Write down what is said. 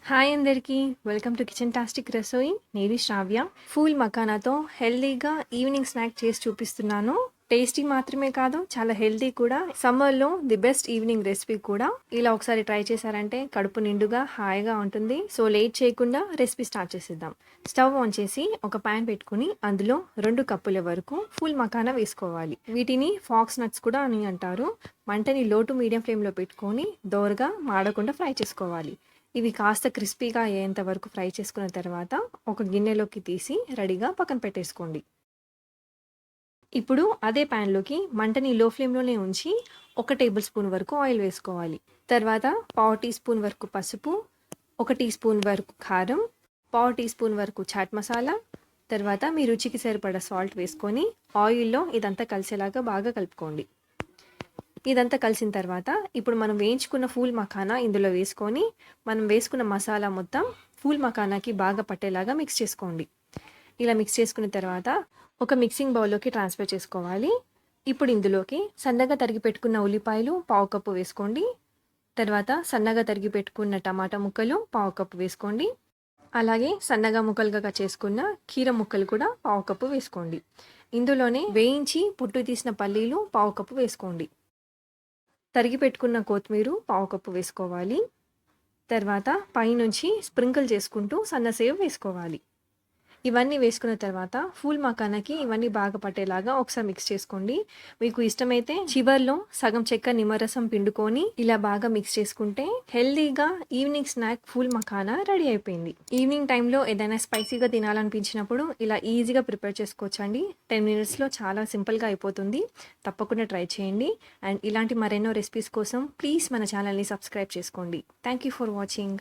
Hi అందరికీ welcome to kitchen టాస్టిక్ రసోయి. నేను శ్రావ్య. Pool మకానాతో హెల్దీగా ఈవినింగ్ స్నాక్ చేసి చూపిస్తున్నాను. టేస్టీ మాత్రమే కాదు, చాలా హెల్దీ కూడా. సమ్మర్లో ది బెస్ట్ ఈవినింగ్ రెసిపీ కూడా. ఇలా ఒకసారి ట్రై చేశారంటే కడుపు నిండుగా హాయిగా ఉంటుంది. సో లేట్ చేయకుండా రెసిపీ స్టార్ట్ చేసేద్దాం. స్టవ్ ఆన్ చేసి ఒక ప్యాన్ పెట్టుకుని అందులో 2 కప్పుల వరకు ఫూల్ మకానా వేసుకోవాలి. వీటిని ఫాక్స్ నట్స్ కూడా అని అంటారు. మంటని లో టు మీడియం ఫ్లేమ్లో పెట్టుకొని దోరగా మాడకుండా ఫ్రై చేసుకోవాలి. ఇవి కాస్త క్రిస్పీగా అయ్యేంత వరకు ఫ్రై చేసుకున్న తర్వాత ఒక గిన్నెలోకి తీసి రెడీగా పక్కన పెట్టేసుకోండి. ఇప్పుడు అదే ప్యాన్లోకి మంటని లో ఫ్లేమ్లోనే ఉంచి 1 టేబుల్ స్పూన్ వరకు ఆయిల్ వేసుకోవాలి. తర్వాత 1/2 టీ స్పూన్ వరకు పసుపు, 1 టీ స్పూన్ వరకు కారం, 1/2 టీ స్పూన్ వరకు చాట్ మసాలా, తర్వాత మీ రుచికి సరిపడా సాల్ట్ వేసుకొని ఆయిల్లో ఇదంతా కలిసేలాగా బాగా కలుపుకోండి. ఇదంతా కలిసిన తర్వాత ఇప్పుడు మనం వేయించుకున్న ఫూల్ మఖానా ఇందులో వేసుకొని మనం వేసుకున్న మసాలా మొత్తం ఫూల్ మఖానాకి బాగా పట్టేలాగా మిక్స్ చేసుకోండి. ఇలా మిక్స్ చేసుకున్న తర్వాత ఒక మిక్సింగ్ బౌల్లోకి ట్రాన్స్ఫర్ చేసుకోవాలి. ఇప్పుడు ఇందులోకి సన్నగా తరిగి పెట్టుకున్న ఉల్లిపాయలు 1/2 కప్పు వేసుకోండి. తర్వాత సన్నగా తరిగి పెట్టుకున్న టమాటా ముక్కలు 1/2 కప్పు వేసుకోండి. అలాగే సన్నగా ముక్కలుగా చేసుకున్న కీర ముక్కలు కూడా 1/2 కప్పు వేసుకోండి. ఇందులోనే వేయించి పొట్టు తీసిన పల్లీలు 1/2 కప్పు వేసుకోండి. తరిగి పెట్టుకున్న కొత్తిమీర 1/2 కప్పు వేసుకోవాలి. తర్వాత పైనుంచి స్ప్రింకిల్ చేసుకుంటూ సన్నసేవ్ వేసుకోవాలి. ఇవన్నీ వేసుకున్న తర్వాత ఫూల్ మకానాకి ఇవన్నీ బాగా పట్టేలాగా ఒకసారి మిక్స్ చేసుకోండి. మీకు ఇష్టమైతే చివర్లో సగం చెక్క నిమ్మరసం పిండుకొని ఇలా బాగా మిక్స్ చేసుకుంటే హెల్దీగా evening snack phool makhana ready అయిపోయింది. ఈవినింగ్ టైంలో ఏదైనా స్పైసీగా తినాలనిపించినప్పుడు ఇలా ఈజీగా ప్రిపేర్ చేసుకోవచ్చండి. 10 మినిట్స్లో చాలా సింపుల్గా అయిపోతుంది. తప్పకుండా ట్రై చేయండి. అండ్ ఇలాంటి మరెన్నో రెసిపీస్ కోసం ప్లీజ్ మన ఛానల్ని సబ్స్క్రైబ్ చేసుకోండి. Thank you for watching.